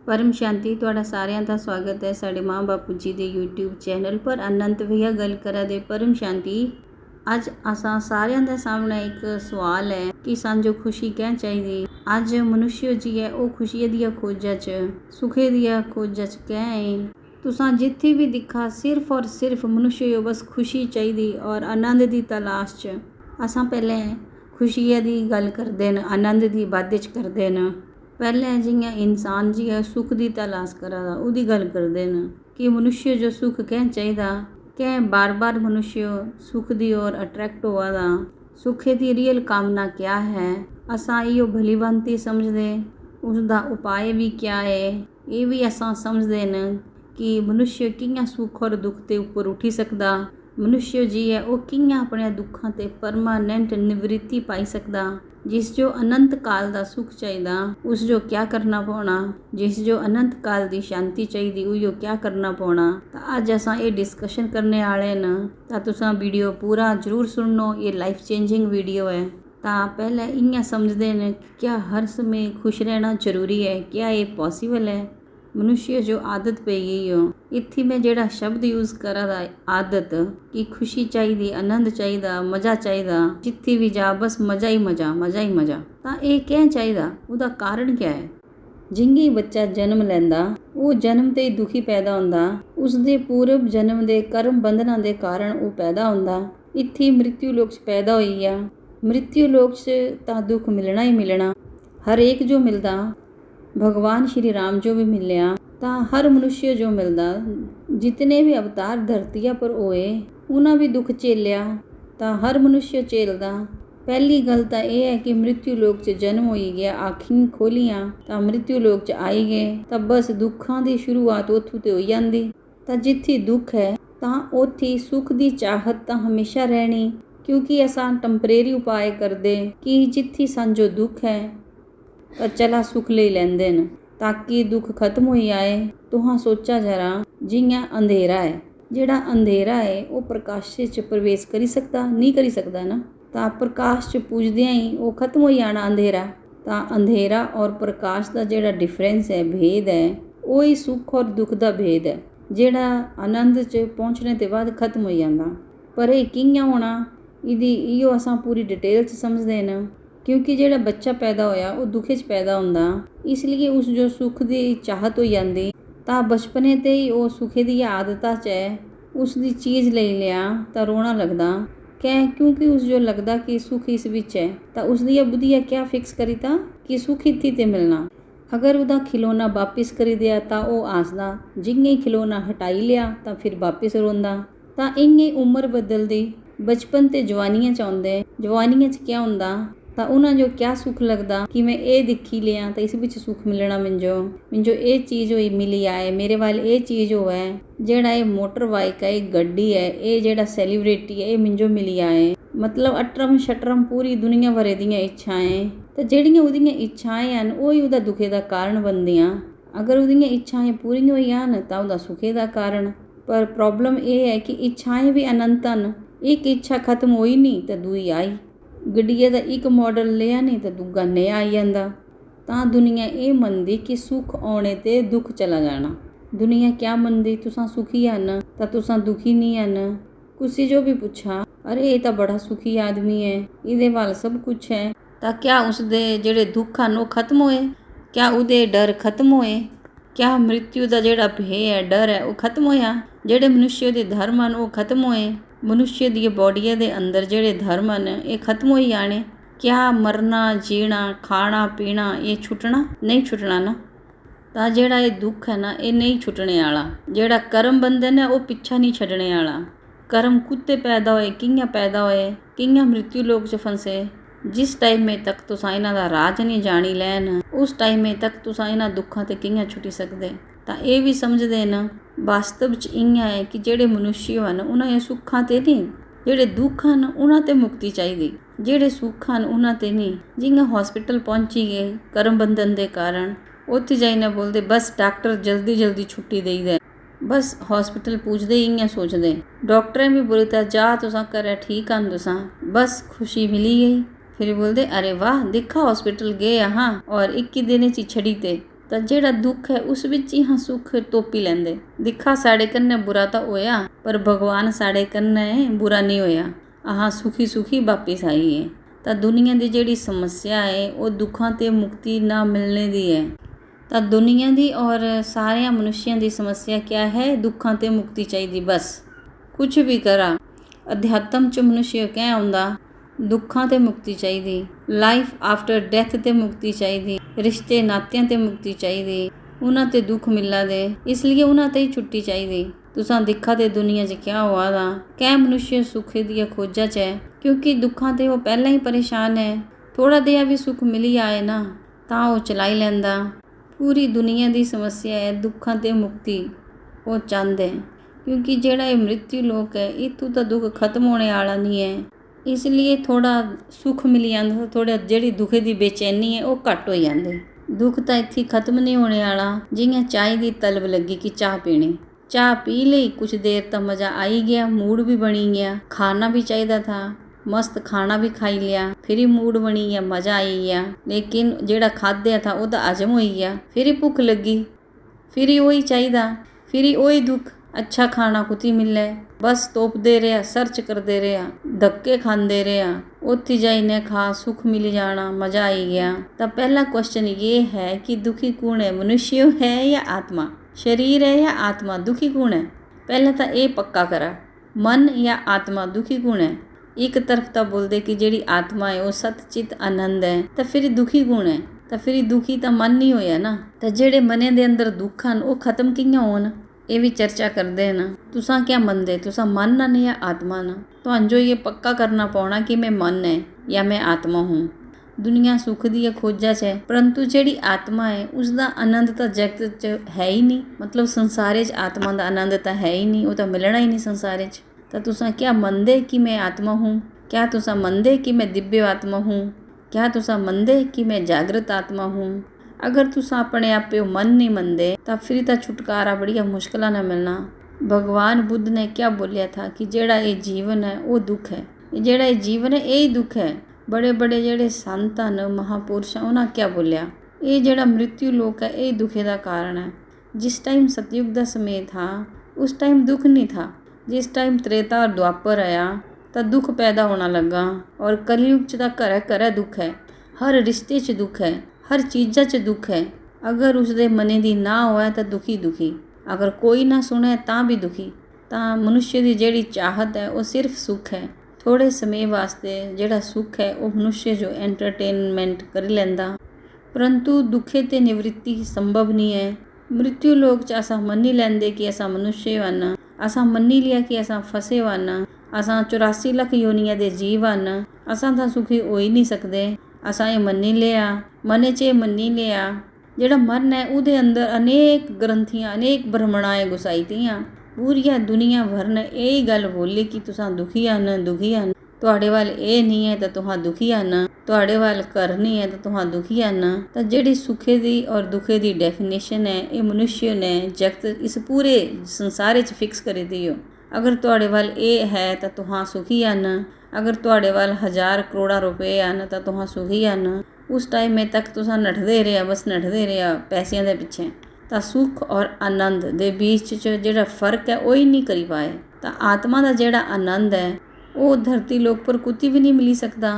परम शांति ਤੁਹਾਡਾ ਸਾਰਿਆਂ ਦਾ ਸਵਾਗਤ ਹੈ ਸਾਡੇ ਮਾਂ ਬਾਪੂ ਜੀ ਦੇ YouTube ਚੈਨਲ ਪਰ। ਅਨੰਤ ਭਈਆ ਗੱਲ ਕਰਾ ਦੇ परम शांति। ਅੱਜ ਅਸਾਂ ਸਾਰਿਆਂ ਦੇ ਸਾਹਮਣੇ ਇੱਕ ਸਵਾਲ ਹੈ ਕਿ ਸਾਨੂੰ ਖੁਸ਼ੀ ਕਿਉਂ ਚਾਹੀਦੀ। ਅੱਜ ਮਨੁੱਖ ਜੀ ਹੈ ਉਹ ਖੁਸ਼ੀ ਦੀਆਂ ਖੋਜਾਂ 'ਚ ਸੁਖੇ ਦੀਆਂ ਖੋਜਾਂ 'ਚ ਕਿਉਂ ਹੈ। तुसां जिथे भी दिखा सिर्फ और सिर्फ मनुष्य यो बस खुशी चाहिए और आनंद की तलाश च। असां पहले खुशिया की गल करते हैं, आनंद की बात करते हैं। पहले जियां इंसान जी है सुख की तलाश करा उहदी गल करते हैं कि मनुष्य जो सुख कैं चाहिए, कैं बार बार मनुष्य सुख की ओर अट्रैक्ट होआ। सुखे की रियल कामना क्या है, असां इहो भली भांति समझते, उसका उपाय भी क्या है ये भी असां समझते हैं कि मनुष्य कियां सुख और दुख के उपर उठी सकता। मनुष्य जी है वो कियां अपने दुखों ते परमानेंट निवृत्ति पाई सकता। जिस जो अनंत काल का सुख चाहिए उस जो क्या करना पौना, जिस जो अनंत काल की शांति चाहिए उयो क्या करना पौना। तो अज असां ये डिस्कशन करने वाले न, तो तुसां वीडियो पूरा जरूर सुनो, ये लाइफ चेंजिंग वीडियो है। तो पहले इयां समझते हैं क्या हर समय खुश रहना जरूरी है, क्या ये पॉसिबल है। मनुष्य जो आदत पै गई हो, इत्थे मैं जेड़ा शब्द यूज़ करा दा आदत कि खुशी चाहिए, आनंद चाहिए, मज़ा चाहिए, जिथे भी जा बस मज़ा ही मज़ा, मज़ा ही मज़ा। तो ये क्या चाहिए, उसका कारण क्या है। जिंगे बच्चा जन्म लैंदा वो जन्म ते ही दुखी पैदा होंदा, उसके पूर्व जन्म के कर्म बंधना के कारण वो पैदा होंदा। इत्थे मृत्यु लोक च पैदा होई आ, मृत्यु लोक च तां दुख मिलना ही मिलना। हर एक जो मिलता भगवान श्री राम जो भी मिलया, तो हर मनुष्य जो मिलता, जितने भी अवतार धरतिया पर होए उन्हें भी दुख झेलिया, तो हर मनुष्य झेलदा। पहली गल तो यह है कि मृत्यु लोक च जन्म हो गया, आखियां खोलियां तो मृत्यु लोक च आई गए, तो बस दुखों की शुरुआत उथों ते हो जाती। तो जिथे दुख है तो उत्थे सुख की चाहत तो हमेशा रहनी, क्योंकि असां टंपरेरी उपाय करते कि जिथे सानू दुख है तो चला सुख ले लेंदे न ताकि दुख खत्म हो आए। तुहां सोचा जरा जियां अंधेरा है, जेड़ा अंधेरा है वो प्रकाश च प्रवेश करी सकता नहीं, करी सकता ना। तो प्रकाश च पुजदियां ही वो खत्म हो जाना अंधेरा। तो अंधेरा और प्रकाश का जेड़ा डिफरेंस है, भेद है, वो ही सुख और दुख का भेद है, जेड़ा आनंद च पहुँचने के बाद खत्म हो जाता। पर यह कियां होना, इहदी इहो असां पूरी डिटेल च समझते हैं, क्योंकि जेड़ा बच्चा पैदा होया वो दुखे च पैदा होंदा, इसलिए उस जो सुख की चाहत हो जाती। तो बचपने ते ही वो सुखे दी आदत च है, उसकी चीज़ ले लिया तो रोना लगता क्या, क्योंकि उस जो लगता कि सुख इस विच है। तो उसकी बुद्धिया क्या फिक्स करी था कि सुख इत्थे ते मिलना। अगर वह खिलौना वापिस करी दिया तो वह आसदा, जिंगे खिलौना हटाई लिया तो फिर वापिस रोंदा। तो इं उम्र बदलती, बचपन ते जवानियां च आउंदे, जवानियां च क्या होंदा तो उन्हें जो क्या सुख लगता कि मैं ये दिखी लिया तो इस विच सुख मिलना, मिंजो ये चीज़ हुई मिली आए, मेरे वाल ये चीज़ हो है, जेड़ा ये मोटर बाइक है, ये गड्डी है, ये जेड़ा सैलीब्रिटी है, ये मिंजो मिली आए। मतलब अटरम शटरम पूरी दुनिया भरे दियां इच्छाएं, तो जेड़ियां उहदियां इच्छाएं हैं वही उहदा दुखे का कारण बनदियां। अगर उहदियां इच्छाएं पूरी हो जान तो उहदा सुखे का कारण। पर प्रॉब्लम ये है कि इच्छाएं भी अनंत न, एक इच्छा खत्म होई नहीं तो दूई आई। गड्डिया का एक मॉडल लिया नहीं तो दूगा नया आई जाता। तो दुनिया ये मनती कि सुख आने ते दुख चला जाना। दुनिया क्या मनती, तुसां सुखी हन तो तुसां दुखी नहीं हन। किसी जो भी पूछा, अरे ये तो बड़ा सुखी आदमी है, इहदे वाल सब कुछ है, तो क्या उसके जेड़े दुख हैं वो खत्म होए, क्या उहदे डर खत्म होए, क्या मृत्यु का जेड़ा भय है, डर है वो खत्म होया, जेड़े मनुष्य के धर्म हैं वो खत्म होए, मनुष्य दी बॉडीया दे अंदर जेड़े धर्म हैं ये खत्म हो जाने। क्या मरना जीना खाना पीना ये छुटना नहीं, छुटना ना। तो जेड़ा ये दुख है ना ये नहीं छुटने वाला, जेड़ा कर्म बंधन है वो पिछा नहीं छड़ने वाला। कर्म कुत्ते पैदा होए, कियां पैदा होए, कियां मृत्यु लोक च फंसे। जिस टाइम में तक तुसां इन्हां दा राज नहीं जानी लैन, उस टाइम में तक तुसां इन्हां दुखां ते कियां छुटी सकदे। तो ये भी समझते न वास्तव च इयां है कि जेड़े मनुष्य हैं उन्हें सुखां ते नहीं, जेड़े दुख हैं उन्हां ते मुक्ति चाहिए, जेड़े सुख हैं उन्हां ते नहीं। जियां हॉस्पिटल पहुंची गए कर्म बंधन के कारण, उत्थे जाइने बोलते बस डॉक्टर जल्दी जल्दी छुट्टी दे दे, बस हॉस्पिटल पूछते ही इयां सोचते। डॉक्टर भी बोलता जा तुसां घरे ठीक आन, तुसां बस खुशी मिली गई। फिर बोलते अरे वाह देखा हॉस्पिटल गए हाँ और 21 दिन च छड़ी ते ਤਾਂ ਜਿਹੜਾ ਦੁੱਖ ਹੈ ਉਸ ਵਿੱਚ ਹੀ ਹਾਂ ਸੁੱਖ ਤੋਪੀ ਲੈਂਦੇ। ਦਿਖਾ ਸਾਡੇ ਕੰਨੇ ਬੁਰਾ ਤਾਂ ਹੋਇਆ, ਪਰ ਭਗਵਾਨ ਸਾਡੇ ਕੰਨੇ ਬੁਰਾ ਨਹੀਂ ਹੋਇਆ। ਆਹ ਸੁਖੀ ਸੁਖੀ ਵਾਪਿਸ ਆਈ ਹੈ। ਤਾਂ ਦੁਨੀਆ ਦੀ ਜਿਹੜੀ ਸਮੱਸਿਆ ਹੈ ਉਹ ਦੁੱਖਾਂ ਤੇ ਮੁਕਤੀ ਨਾ ਮਿਲਣੇ ਦੀ ਹੈ। ਤਾਂ ਦੁਨੀਆ ਦੀ ਔਰ ਸਾਰਿਆਂ ਮਨੁੱਸ਼ਿਆਂ ਦੀ ਸਮੱਸਿਆ ਕਿਆ ਹੈ? ਦੁੱਖਾਂ ਤੇ ਮੁਕਤੀ ਚਾਹੀਦੀ ਬਸ। ਕੁਛ ਵੀ ਕਰਾ ਅਧਿਆਤਮ 'ਚ ਮਨੁੱਸ਼ਯ ਕਹਿ ਆਉਂਦਾ, ਦੁੱਖਾਂ ਤੇ ਮੁਕਤੀ ਚਾਹੀਦੀ, ਲਾਈਫ ਆਫਟਰ ਡੈਥ ਤੇ ਮੁਕਤੀ ਚਾਹੀਦੀ, ਰਿਸ਼ਤੇ ਨਾਤਿਆਂ ਤੇ ਮੁਕਤੀ ਚਾਹੀਦੀ। ਉਹਨਾਂ ਤੇ ਦੁੱਖ ਮਿਲਾ ਦੇ, ਇਸ ਲਈ ਉਹਨਾਂ ਤੇ ਹੀ ਛੁੱਟੀ ਚਾਹੀਦੀ। ਤੁਸਾਂ ਦਿਖਾ ਤੇ ਦੁਨੀਆ 'ਚ ਕਿਆ ਹੋਆ ਦਾ? ਕਹਿ ਮਨੁੱਸ਼ਯ ਸੁੱਖੇ ਦੀਆਂ ਖੋਜਾਂ 'ਚ ਹੈ, ਕਿਉਂਕਿ ਦੁੱਖਾਂ ਤੇ ਉਹ ਪਹਿਲਾਂ ਹੀ ਪਰੇਸ਼ਾਨ ਹੈ। ਥੋੜਾ ਜਿਹਾ ਵੀ ਸੁੱਖ ਮਿਲੀ ਆਏ ਨਾ ਤਾਂ ਉਹ ਚਲਾਈ ਲੈਂਦਾ। ਪੂਰੀ ਦੁਨੀਆ ਦੀ ਸਮੱਸਿਆ ਹੈ ਦੁੱਖਾਂ ਤੇ ਮੁਕਤੀ ਉਹ ਚਾਹੁੰਦੇ, ਕਿਉਂਕਿ ਜਿਹੜਾ ਇਹ ਮ੍ਰਿਤੂ ਲੋਕ ਹੈ ਇੱਥੋਂ ਤਾਂ ਦੁੱਖ ਖਤਮ ਹੋਣੇ ਵਾਲਾ ਨਹੀਂ ਹੈ। ਇਸ ਲਈ ਥੋੜਾ ਸੁੱਖ ਮਿਲ ਜਾਂਦਾ, ਥੋੜਾ ਜਿਹੜੀ ਦੁੱਖ ਦੀ ਬੇਚੈਨੀ ਹੈ ਉਹ ਘੱਟ ਹੋ ਜਾਂਦੀ। ਦੁੱਖ ਤਾਂ ਇੱਥੇ ਖਤਮ ਨਹੀਂ ਹੋਣੇ ਵਾਲਾ। ਜਿਵੇਂ ਚਾਹ ਦੀ ਤਲਬ ਲੱਗੀ ਕਿ ਚਾਹ ਪੀਣੀ, ਚਾਹ ਪੀ ਲਈ, ਕੁਛ ਦੇਰ ਤਾਂ ਮਜ਼ਾ ਆਈ ਗਿਆ, मूड भी बनी गया, खाना भी चाहिए था, मस्त खाना भी खाई लिया, फिर ही मूड बनी गया, मज़ा आई गया। लेकिन जेड़ा खाद्या था वो हजम हो गया, फिर ही भुख लगी, फिर ही वही चाहिए, फिर ही वही दुख। अच्छा खाना कुती मिले, बस तोपते रहा, सर्च करते रहा, धक्के खाते रहा, उत्थे जाइने खा सुख मिल जाना, मज़ा आई गया। तो पहला क्वेश्चन ये है कि दुखी कौन है? मनुष्य है या आत्मा? शरीर है या आत्मा? दुखी कौन है? पहले तो ये पक्का करा, मन या आत्मा दुखी कौन है? एक तरफ तो बोलते कि जिहड़ी आत्मा है वो सतचित आनंद है, तो फिर दुखी कौन है? तो फिर दुखी तो मन नहीं होया ना। तो जिहड़े मने दे अंदर दुख हैं वो खत्म कियां होण, ये भी चर्चा करते हैं ना। तुसां क्या मनदे? तुसां मन न या आत्मा न? तो जो ये पक्का करना पौना कि मैं मन है या मैं आत्मा हूँ। दुनिया सुख दी खोजा च है, परंतु जिहड़ी आत्मा है उसका आनंद तो जगत च है ही नहीं। मतलब संसारे च आत्मा का आनंद तो है ही नहीं, वो तो मिलना ही नहीं संसारे च। तो तुसां क्या मनदे कि मैं आत्मा हूँ? क्या तुसां मनदे कि मैं दिव्य आत्मा हूँ? क्या तुसां मनदे कि मैं जागृत आत्मा हूँ? अगर तुसां अपने आप पे मन नहीं मनदे तो फिर तो छुटकारा बड़िया मुश्किल ना मिलना। भगवान बुद्ध ने क्या बोलिया था कि जेड़ा ये जीवन है वो दुख है, जेड़ा ये जीवन है यही दुख है। बड़े बड़े जेड़े संत हैं महापुरुष उन्हें क्या बोलिया, ये जेड़ा मृत्यु लोक है ये दुखे का कारण है। जिस टाइम सतयुग का समय था उस टाइम दुख नहीं था, जिस टाइम त्रेता और द्वापर आया तो दुख पैदा होना लगा। और कलयुग च तो घर घर दुख है, हर रिश्ते च दुख है, हर चीज़ा च दुख है। अगर उसके मने दी ना होए तो दुखी दुखी, अगर कोई ना सुने तां भी दुखी। तो मनुष्य की जिहड़ी चाहत है वो सिर्फ सुख है, थोड़े समय वास्ते जिहड़ा सुख है वो मनुष्य जो एंटरटेनमेंट कर लैंदा, परंतु दुखे ते निवृत्ति संभव नहीं है। मृत्यु लोक च असां मनी लैंदे कि असां मनुष्य वन, असां मनी लिया कि असां फसे वन, असां 84 लाख योनिया दे जीव वन, असां तां सुखी हो ही नहीं सकते। असां ये मनी लिया, मने च मनी लिया। जिहड़ा मन है उहदे अंदर अनेक ग्रंथियां अनेक भ्रमणाएं घुसाई दियां। पूरी दुनिया भर ने यही गल बोली कि तुसां दुखी हन, दुखी हन, तुहाडे वाल ये नहीं है तो तुहां दुखी हन, तुहाडे वाल घर नहीं है तो तुहां दुखी हन। तो जिहड़ी सुखे दी और दुखे दी डेफिनेशन है ये मनुष्य ने जगत इस पूरे संसार च फिक्स करी दी हो। अगर तुहाडे वाल ये है तो तुहां सुखी हन, अगर तुहाडे वाल 1000 करोड़ रुपए हन तो तुहां सुखी हन। उस टाइम में तक तुसां नठदे रहे, बस नठदे रहे पैसों के पिछे। तो सुख और आनंद दे बीच जो फर्क है वो ही नहीं करी पाए। तो आत्मा का जोड़ा आनंद है वो धरती लोक पर कुती भी नहीं मिली सकता।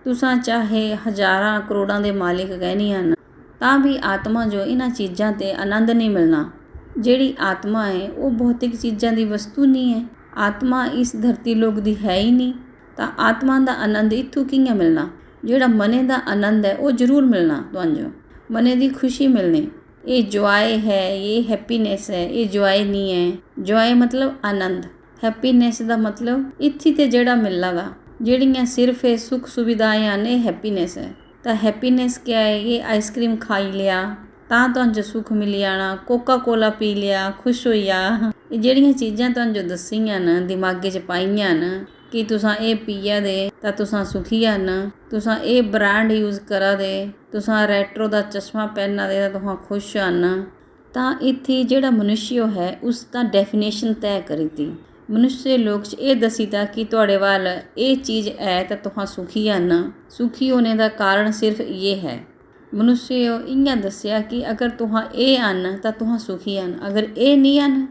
तुसां चाहे 1000 करोड़ों के मालिक कहनी हन तां भी आत्मा जो इन्हां चीज़ां ते आनंद नहीं मिलना। जिहड़ी आत्मा है वो भौतिक चीज़ां की वस्तु नहीं है, आत्मा इस धरती लोक की है ही नहीं। तो आत्मा का आनंद इत्थों कियां मिलना? जिहड़ा मने का आनंद है वो जरूर मिलना, तुहानूं मने की खुशी मिलनी। ये जॉय है, ये हैप्पीनेस है, ये जॉय नहीं है। जॉय मतलब आनंद, हैप्पीनेस का मतलब इत्थे ते जेड़ा मिलेगा। जिहड़ियां सिर्फ सुख सुविधाएं ने हैप्पीनेस है। तो हैप्पीनेस क्या है? ये आइसक्रीम खाई लिया तां तुहानूं सुख मिल जाना, कोका कोला पी लिया खुश होइया। ये जिहड़ियां चीज़ां तुहानूं दस्सियां न दिमागे च पाइयां न कि तुसां ये पिया दे तां तुसां सुखी हन, तुसां ये ब्रांड यूज़ करा दे, तुसां रेट्रो का चश्मा पहना दे तां तुहां खुश हन। तां इत्थे जिहड़ा मनुष्य है उसका डेफिनेशन तय करी थी। मनुष्य लोक च ये दसी था कि तुहाडे वाल ये चीज़ है तो तुहां सुखी हन। सुखी होने का कारण सिर्फ ये है। मनुष्य इ'यां दस्सिया कि अगर तुहां ਇਹ ਹਨ ਤਾਂ तुहां सुखी ਹਨ, अगर ਇਹ नहीं ਹਨ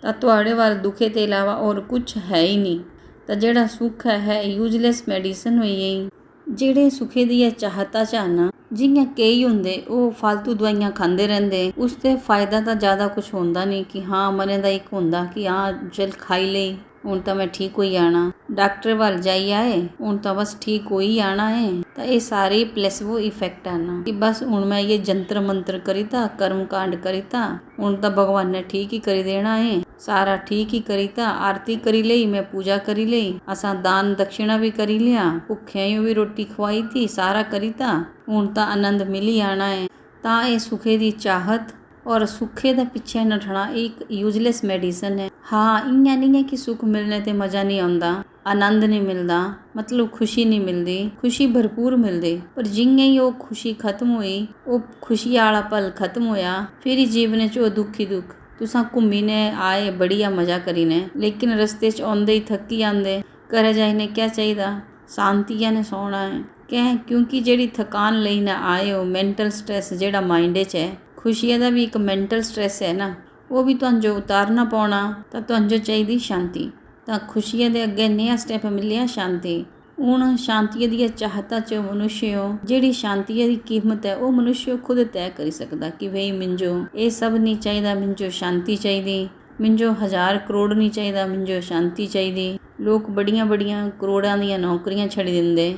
ਤਾਂ ਤੁਹਾਡੇ ਵੱਲ ਦੁੱਖੇ ਤੋਂ ਇਲਾਵਾ ਹੋਰ ਕੁਛ ਹੈ ਹੀ ਨਹੀਂ। ਤਾਂ ਜਿਹੜਾ ਸੁੱਖ ਹੈ ਯੂਜ਼ਲੈਸ ਮੈਡੀਸਨ ਹੋਈ ਹੈ। ਜਿਹੜੇ ਸੁਖੇ ਦੀਆਂ ਚਾਹਤਾਂ ਚ ਹਨ, ਜਿਹੀਆਂ ਕਈ ਹੁੰਦੇ ਉਹ ਫालतू ਦਵਾਈਆਂ ਖਾਂਦੇ ਰਹਿੰਦੇ, ਉਸ ਤੇ ਫਾਇਦਾ ਤਾਂ ਜ਼ਿਆਦਾ ਕੁਛ ਹੁੰਦਾ ਨਹੀਂ ਕਿ ਹਾਂ ਮਨੇ ਦਾ ਇੱਕ ਹੁੰਦਾ ਕਿ ਹਾਂ ਚਲ ਖਾਈ ਲਈ ਹੁਣ ਤਾਂ ਮੈਂ ਠੀਕ ਹੋਈ ਆਣਾ, ਡਾਕਟਰ ਵੱਲ ਜਾਈ ਆਏ ਹੁਣ ਤਾਂ ਬਸ ਠੀਕ ਹੋਈ ਆਣਾ ਹੈ। ਤਾਂ ਇਹ ਸਾਰੇ ਪਲੇਸਬੋ ਇਫੈਕਟ ਹਨ ਕਿ ਬਸ ਹੁਣ ਮੈਂ ਇਹ ਜੰਤਰ ਮੰਤਰ ਕਰੀਤਾ, ਕਰਮ ਕਾਂਡ ਕਰੀਤਾ, ਹੁਣ ਤਾਂ ਭਗਵਾਨ ਨੇ ਠੀਕ ਹੀ ਕਰੀ ਦੇਣਾ ਹੈ, ਸਾਰਾ ਠੀਕ ਹੀ ਕਰੀਤਾ, ਆਰਤੀ ਕਰੀ ਲਈ, ਮੈਂ ਪੂਜਾ ਕਰੀ ਲਈ, ਅਸਾਂ ਦਾਨ ਦਕਸ਼ਿਣਾ ਵੀ ਕਰੀ ਲਿਆ, ਭੁੱਖਿਆਂ ਨੂੰ ਵੀ ਰੋਟੀ ਖਵਾਈ ਥੀ, ਸਾਰਾ ਕਰੀਤਾ, ਹੁਣ ਤਾਂ ਆਨੰਦ ਮਿਲੀ ਆਣਾ ਹੈ। ਤਾਂ ਇਹ ਸੁਖੇ ਦੀ ਚਾਹਤ ਔਰ ਸੁੱਖੇ ਦਾ ਪਿੱਛੇ ਨੱਠਣਾ ਇੱਕ ਯੂਜ਼ਲੈਸ ਮੈਡੀਸਨ ਹੈ। ਹਾਂ ਇੰਨਾ ਨਹੀਂ ਹੈ ਕਿ ਸੁੱਖ ਮਿਲਣੇ ਤੇ ਮਜ਼ਾ ਨਹੀਂ ਆਉਂਦਾ, ਆਨੰਦ ਨਹੀਂ ਮਿਲਦਾ, ਮਤਲਬ ਖੁਸ਼ੀ ਨਹੀਂ ਮਿਲਦੀ, ਖੁਸ਼ੀ ਭਰਪੂਰ ਮਿਲਦੀ, ਪਰ ਜਿੰਨੇ ਹੀ ਉਹ ਖੁਸ਼ੀ ਖਤਮ ਹੋਈ, ਉਹ ਖੁਸ਼ੀ ਵਾਲਾ ਪਲ ਖਤਮ ਹੋਇਆ, ਫਿਰ ਹੀ ਜੀਵਨ 'ਚ ਉਹ ਦੁੱਖ ਹੀ ਦੁੱਖ। ਤੁਸਾਂ ਘੁੰਮੀ ਨੇ ਆਏ ਬੜੀਆ ਮਜ਼ਾ ਕਰੀ ਨੇ, ਲੇਕਿਨ ਰਸਤੇ 'ਚ ਆਉਂਦੇ ਹੀ ਥੱਕੀ ਆਉਂਦੇ, ਘਰੇ ਜਾਈਨੇ ਕਿਆ ਚਾਹੀਦਾ, ਸ਼ਾਂਤੀਆਂ ਨੇ ਸੌਣਾ ਹੈ ਕਿਉਂਕਿ ਜਿਹੜੀ ਥਕਾਨ ਲਈ ਨਾ ਆਏ ਹੋ, ਮੈਂਟਲ ਸਟ੍ਰੈਸ ਜਿਹੜਾ ਮਾਈਂਡ 'ਚ ਹੈ, ਖੁਸ਼ੀਆਂ ਦਾ ਵੀ ਇੱਕ ਮੈਂਟਲ ਸਟ੍ਰੈਸ ਹੈ ਨਾ, ਉਹ ਵੀ ਤੁਹਾਨੂੰ ਜੋ ਉਤਾਰਨਾ ਪਾਉਣਾ, ਤਾਂ ਤੁਹਾਨੂੰ ਜੋ ਚਾਹੀਦੀ ਸ਼ਾਂਤੀ। ਤਾਂ ਖੁਸ਼ੀਆਂ ਦੇ ਅੱਗੇ ਨया ਸਟੈਪ ਮਿਲਿਆ ਸ਼ਾਂਤੀ। ਹੁਣ ਸ਼ਾਂਤੀ ਦੀਆਂ ਚਾਹਤਾਂ 'ਚ ਮਨੁੱਸ਼ਯ ਜਿਹੜੀ ਸ਼ਾਂਤੀ ਦੀ ਕੀਮਤ ਹੈ ਉਹ ਮਨੁੱਸ਼ਯ ਖੁਦ ਤੈਅ ਕਰ ਸਕਦਾ ਕਿ ਭਈ ਮਿੰਜੋ ਇਹ ਸਭ ਨਹੀਂ ਚਾਹੀਦਾ, ਮਿੰਜੋ ਸ਼ਾਂਤੀ ਚਾਹੀਦੀ, ਮਿੰਜੋ 1000 ਕਰੋੜ ਨਹੀਂ ਚਾਹੀਦਾ, ਮਿੰਜੋ ਸ਼ਾਂਤੀ ਚਾਹੀਦੀ। ਲੋਕ ਬੜੀਆਂ ਕਰੋੜਾਂ ਦੀਆਂ ਨੌਕਰੀਆਂ ਛੱਡ ਦਿੰਦੇ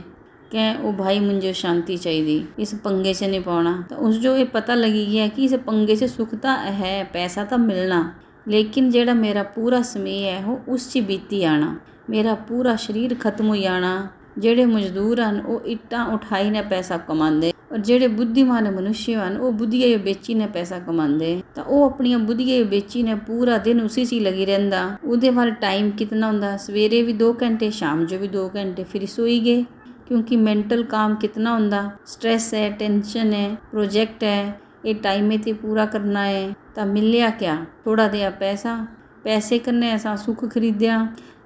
ਕਿ ਉਹ ਭਾਈ ਮੁੰਝੇ ਸ਼ਾਂਤੀ ਚਾਹੀਦੀ, ਇਸ ਪੰਗੇ 'ਚ ਨਹੀਂ ਪਾਉਣਾ। ਤਾਂ ਉਸ ਜੋ ਇਹ ਪਤਾ ਲੱਗੀ ਗਿਆ ਕਿ ਇਸ ਪੰਗੇ 'ਚ ਸੁੱਖ ਤਾਂ ਹੈ, ਪੈਸਾ ਤਾਂ ਮਿਲਣਾ, ਲੇਕਿਨ ਜਿਹੜਾ ਮੇਰਾ ਪੂਰਾ ਸਮੇਂ ਹੈ ਉਹ ਉਸ 'ਚ ਬੀਤੀ ਆਣਾ, ਮੇਰਾ ਪੂਰਾ ਸਰੀਰ ਖਤਮ ਹੋ ਜਾਣਾ। ਜਿਹੜੇ ਮਜ਼ਦੂਰ ਹਨ ਉਹ ਇੱਟਾਂ ਉਠਾਈ ਨੇ ਪੈਸਾ ਕਮਾਉਂਦੇ, ਔਰ ਜਿਹੜੇ ਬੁੱਧੀਮਾਨ ਮਨੁੱਸ਼ਯ ਹਨ ਉਹ ਬੁੱਧੀਆਂ ਵੇਚੀ ਨੇ ਪੈਸਾ ਕਮਾਉਂਦੇ। ਤਾਂ ਉਹ ਆਪਣੀਆਂ ਬੁੱਧੀਆਂ ਵੇਚੀ ਨੇ ਪੂਰਾ ਦਿਨ ਉਸੇ 'ਚ ਹੀ ਲੱਗੀ ਰਹਿੰਦਾ। ਉਹਦੇ ਵੱਲ ਟਾਈਮ ਕਿਤਨਾ ਹੁੰਦਾ, ਸਵੇਰੇ ਵੀ 2 ਘੰਟੇ, ਸ਼ਾਮ ਜੋ ਵੀ 2 ਘੰਟੇ, ਫਿਰ ਸੋਈ ਗਏ। क्योंकि मेंटल काम कितना होंदा, स्ट्रेस है, टेंशन है, प्रोजेक्ट है, ये टाइम में ते पूरा करना है। तो मिलिया क्या, थोड़ा दिया पैसा, पैसे करने असा सुख खरीदिया,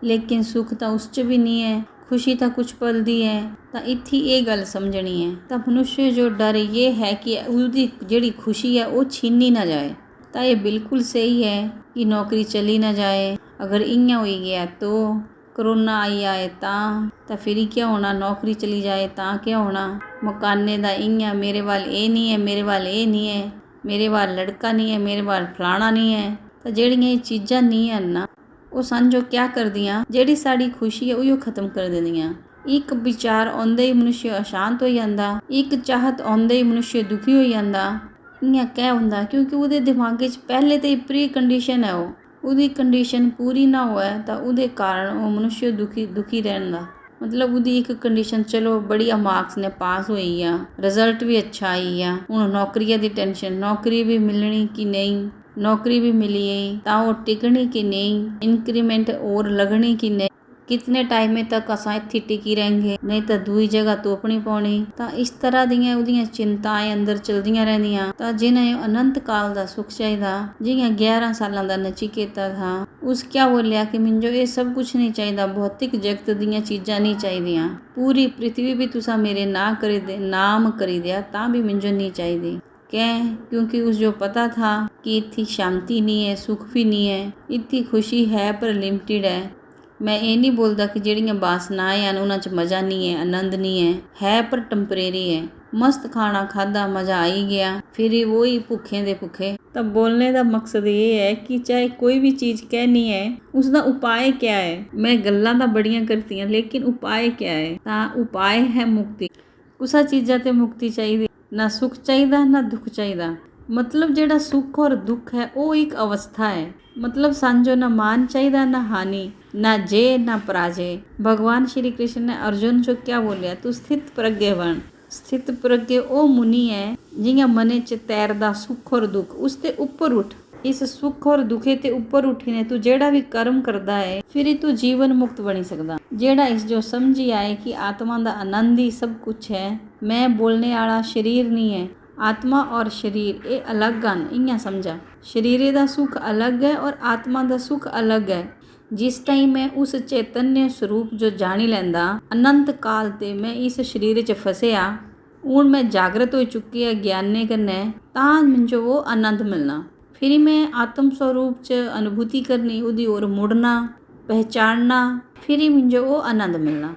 लेकिन सुख तो उस च भी नहीं है, खुशी तो कुछ पल दी है। तो इत्थे ये गल समझनी है। तो मनुष्य जो डर ये है कि उसकी जिहड़ी खुशी है वो छीनी ना जाए। तो ये बिल्कुल सही है कि नौकरी चली ना जाए, अगर इयां हो गया तो करोना आई आए ਤਾਂ ਫਿਰ ਹੀ क्या होना, नौकरी चली जाए ਤਾਂ क्या होना, मकाने ਦਾ इयां मेरे वाल ये नहीं है, मेरे वाल ये नहीं है, मेरे वाल लड़का नहीं है, मेरे वाल फलाना नहीं है। ਤਾਂ ਜਿਹੜੀਆਂ ਇਹ ਚੀਜ਼ਾਂ ਨਹੀਂ ਹਨ ਨਾ, ਉਹ ਸਾਨੂੰ क्या ਕਰਦੀਆਂ, ਜਿਹੜੀ ਸਾਡੀ ਖੁਸ਼ੀ ਹੈ ਉਹ ਖਤਮ ਕਰ ਦਿੰਦੀਆਂ। ਇੱਕ ਵਿਚਾਰ ਆਉਂਦੇ ਹੀ ਮਨੁੱਖ ਅਸ਼ਾਂਤ ਹੋ ਜਾਂਦਾ, ਇੱਕ ਚਾਹਤ ਆਉਂਦੇ ਹੀ ਮਨੁੱਖ ਦੁਖੀ ਹੋ ਜਾਂਦਾ। ਇਆਂ ਕਹਿ ਹੁੰਦਾ ਕਿਉਂਕਿ ਉਹਦੇ ਦਿਮਾਗ 'ਚ ਪਹਿਲੇ ਤੇ ਪ੍ਰੀ ਕੰਡੀਸ਼ਨ ਹੈ, ਉਹਦੀ ਕੰਡੀਸ਼ਨ ਪੂਰੀ ਨਾ ਹੋਇਆ ਤਾਂ ਉਹਦੇ ਕਾਰਨ ਉਹ ਮਨੁੱਖ ਦੁਖੀ ਰਹਿੰਦਾ। ਮਤਲਬ ਉਹਦੀ ਇੱਕ ਕੰਡੀਸ਼ਨ ਚਲੋ ਬੜੀਆ ਮਾਰਕਸ ਨੇ ਪਾਸ ਹੋਈ ਆ, ਰਿਜ਼ਲਟ ਵੀ ਅੱਛਾ ਆਈ ਆ, ਹੁਣ ਨੌਕਰੀਆਂ ਦੀ ਟੈਨਸ਼ਨ, ਨੌਕਰੀ ਵੀ ਮਿਲਣੀ ਕਿ ਨਹੀਂ, ਨੌਕਰੀ ਵੀ ਮਿਲੀ ਹੈ ਤਾਂ ਉਹ ਟਿਕਣੀ ਕਿ ਨਹੀਂ, ਇੰਕਰੀਮੈਂਟ और लगनी कि नहीं, कितने टाइम तक असां इत्थे टिकी रहेंगे, नहीं तो दूई जगह तोपनी पौनी। तो इस तरह दियां उहदियां चिंताएं अंदर चलदियां रहिंदियां। तो जिन्हें अनंत काल दा सुख चाहिदा, जियां 11 सालां दा नचिकेता था, उस क्या बोलिया कि मिंजो ये सब कुछ नहीं चाहिदा, भौतिक जगत दियां चीज़ां नहीं चाहिदियां, पूरी पृथ्वी भी तुसा मेरे नाम करी दिया तां भी मिंजो नहीं चाहिदी। क्योंकि उस जो पता था कि इत्थी शांति नहीं है, सुख भी नहीं है, इत्थी खुशी है पर लिमिटेड है। मैं ये नहीं बोलता कि ਜਿਹੜੀਆਂ ਵਾਸਨਾएं ਹਨ ਉਹਨਾਂ 'ਚ ਮਜ਼ਾ ਨਹੀਂ ਹੈ, ਆਨੰਦ ਨਹੀਂ ਹੈ ਪਰ ਟੈਂਪਰੇਰੀ ਹੈ। मस्त खाना खादा, मज़ा आ ही गया, फिर वही भुखे दे भुखे। तब बोलने का मकसद ये है कि चाहे कोई भी चीज़ कहनी है उसका उपाय क्या है। मैं गल्लां तां बड़ियां करती हैं लेकिन उपाय क्या है, तां उपाय है मुक्ति। कुछ चीज़ां ते मुक्ति चाहिए, ना सुख चाहिए ना दुख चाहिए। मतलब जिहड़ा सुख और दुख है वो एक अवस्था है। मतलब सांझो ना मान चाहिए ना हानि, ना जय ना पराजय। भगवान श्री कृष्ण ने अर्जुन जो क्या बोलिया, तू स्थित प्रज्ञ बन। स्थित प्रज्ञ ਉਹ ਮੁਨੀ ਹੈ ਜਿਹੀਆਂ ਮਨੇ 'ਚ ਤੈਰਦਾ ਸੁੱਖ ਔਰ ਦੁੱਖ, ਉਸ ਤੇ ਉੱਪਰ ਉੱਠ। ਇਸ ਸੁੱਖ ਔਰ ਦੁੱਖੇ ਤੇ ਉੱਪਰ ਉੱਠੀ ਨੇ ਤੂੰ ਜਿਹੜਾ ਵੀ ਕਰਮ ਕਰਦਾ ਹੈ ਫਿਰ ਹੀ ਤੂੰ ਜੀਵਨ ਮੁਕਤ ਬਣੀ ਸਕਦਾ। ਜਿਹੜਾ ਇਸ ਜੋ ਸਮਝੀ ਆਏ ਕਿ ਆਤਮਾ ਦਾ ਆਨੰਦ ਹੀ ਸਭ ਕੁਛ ਹੈ, ਮੈਂ ਬੋਲਣੇ ਵਾਲਾ ਸਰੀਰ ਨਹੀਂ ਹੈ, आत्मा और शरीर ये अलग ਹਨ। इयां समझा, शरीर ਦਾ सुख अलग है और आत्मा ਦਾ सुख अलग है। जिस टाइम मैं उस चैतन्य स्वरूप जो जानी लैंदा अनंत काल ते मैं इस शरीर 'ਚ फसिया, हूँ मैं जागृत हो चुकी है ज्ञान ने कन्नै तां मिंजो वो आनंद मिलना। फिर मैं आत्म स्वरूप च अनुभूति करनी, उदी ओर मुड़ना, पहचानना, फिर ही मिंजो वो आनंद मिलना।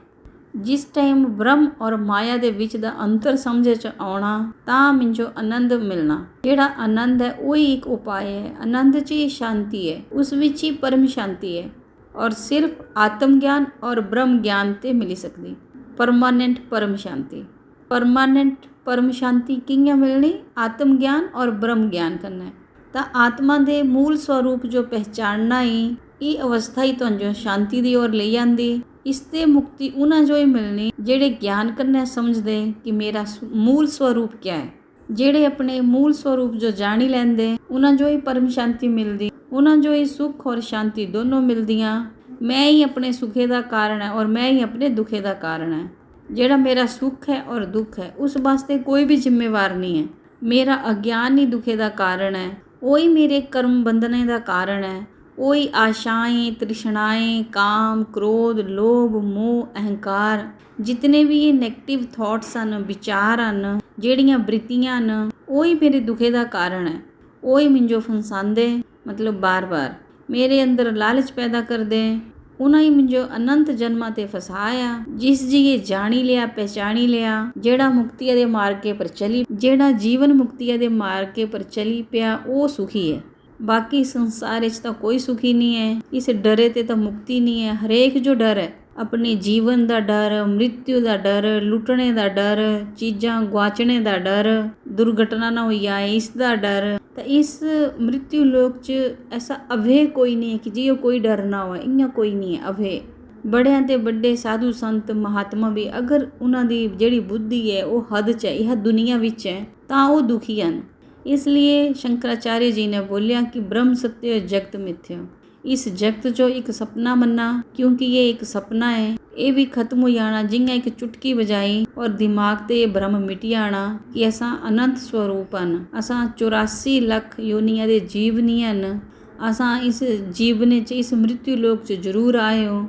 जिस टाइम ब्रह्म और माया दे विच दा अंतर समझे च आउणा तां मिंजो आनंद मिलना। जेड़ा आनंद है वही एक उपाय है। आनंद च ही शांति है, उस विच ही परम शांति है और सिर्फ आत्म ज्ञान और ब्रह्म ज्ञान ते मिली सकदी परमानेंट परम शांति। परमानेंट परम शांति कियां मिलनी? आत्म ज्ञान और ब्रह्म ज्ञान करना है। तां आत्मा दे मूल स्वरूप जो पहचानना ही ये अवस्था ही तुहानू जो शांति दी ओर ले जांदी। इसते मुक्ति उन्हां जो ही मिलनी जेड़े ज्ञान करने समझदे कि मेरा मूल स्वरूप क्या है। जेड़े अपने मूल स्वरूप जो जानी लैंदे उन्हां जो ही परम शांति मिलदी, उन्हां जो ही सुख और शांति दोनों मिलदियां। मैं ही अपने सुखे दा कारण है और मैं ही अपने दुखे दा कारण है। जेड़ा मेरा सुख है और दुख है उस वास्ते कोई भी जिम्मेवार नहीं है। मेरा अज्ञान ही दुखे दा कारण है, वही मेरे कर्म बंधने दा कारण है। वही आशाएं, तृष्णाएं, काम, क्रोध, लोभ, मोह, अहंकार, जितने भी ये नेगेटिव थॉट्स हन, विचार हन, जेड़ियां वृत्तियां हन, वही मेरे दुखे दा कारण है। वही मिंजो फंसांदे, मतलब बार बार मेरे अंदर लालच पैदा कर दे। उन्हें ही मिंजो अनंत जन्मां ते फसाया। जिस जी ये जानी लिया, पहचानी लिया, जेड़ा मुक्ति दे मार्गे पर चली, जेड़ा जीवन मुक्ति दे मार्गे पर चली पिया वो सुखी है। बाकी संसार इच तो कोई सुखी नहीं है। इस डरे ते तो मुक्ति नहीं है। हरेक जो डर है अपने जीवन दा डर, मृत्यु दा डर, लुटने दा डर, चीज़ां गुआचने दा डर, दुर्घटना ना होई जाए इसदा डर। तो इस मृत्यु लोक च ऐसा अभय कोई नहीं है कि जियो कोई डर ना हो, इयां कोई नहीं है अभय। बड़ियां ते बड़े साधु संत महात्मा भी अगर उन्हां दी जेड़ी बुद्धि है वो हद च है, यह दुनिया विच है, तां वो दुखी हन। इसलिए शंकराचार्य जी ने बोलिया कि ब्रह्म सत्य जगत मिथ्या। इस जगत जो एक सपना मन्ना, क्योंकि ये एक सपना है, ये भी खत्म हो जाना। जिंगा एक चुटकी बजाई और दिमाग ते भ्रम मिट जाना कि असां अनंत स्वरूप हन, असां 84 लाख योनियां दे जीव नहीं हन। असां इस जीवने च, इस मृत्यु लोक च जरूर आए हो,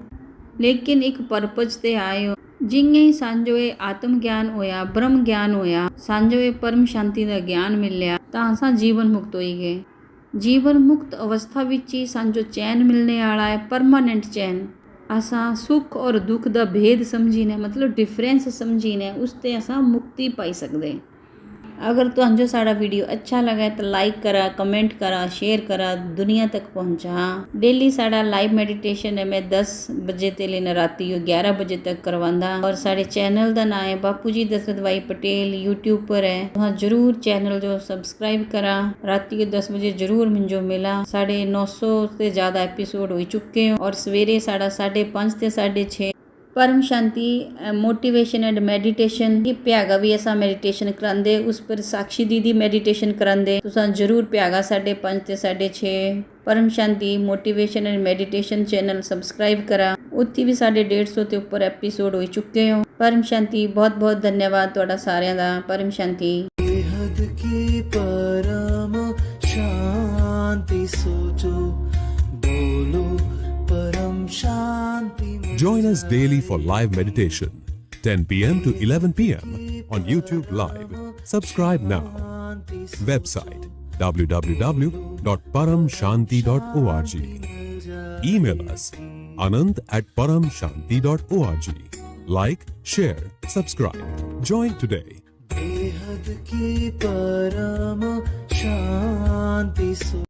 लेकिन एक परपज ते आए हो। जिंगे ही सांजो ये आत्म ज्ञान होया, ब्रह्म ज्ञान होया, सांजो ये परम शांति का ज्ञान मिलिया, तां असां जीवन मुक्त होई गए। जीवन मुक्त अवस्था विच ही सांजो चैन मिलने वाला है, परमानेंट चैन। असां सुख और दुख का भेद समझी ने, मतलब डिफरेंस समझी ने, उसते असां मुक्ति पाई सकते। अगर तुहानू साड़ा वीडियो अच्छा लगा तो लाइक करा, कमेंट करा, शेयर करा, दुनिया तक पहुँचा। डेली साड़ा लाइव मेडिटेशन है, मैं 10 बजे ते लेना राती 11 बजे तक करवांदा। और साढ़े चैनल का नाम है बापू जी दशरथ भाई पटेल, यूट्यूब पर है। तुहां जरूर चैनल जो सब्सक्राइब करा। राती 10 बजे जरूर मिंजो मिला। साढ़े 900 से ज़्यादा एपिसोड हो चुके हैं और सवेरे साड़ा 5:30 ते 6:30 Param Shanti motivation and meditation की प्यागा भी ऐसा मेडिटेशन करांदे, उस पर साक्षी दीदी मेडिटेशन करांदे। तुसां जरूर प्यागा 5:30 ते 6:30 Param Shanti motivation and meditation channel subscribe करा। उत्थे भी 150 ते ऊपर एपिसोड हो चुके हो। परम शांति, बहुत बहुत धन्यवाद तुहाडा सारिਆਂ ਦਾ। परम शांति। बेहद की परम शांति सोचो, बोलो परम शांति। Join us daily for live meditation, 10 p.m. to 11 p.m. on YouTube Live. Subscribe now. Website www.paramshanti.org. Email us anand@paramshanti.org. Like, share, subscribe. Join today. बेहद की परम शांति।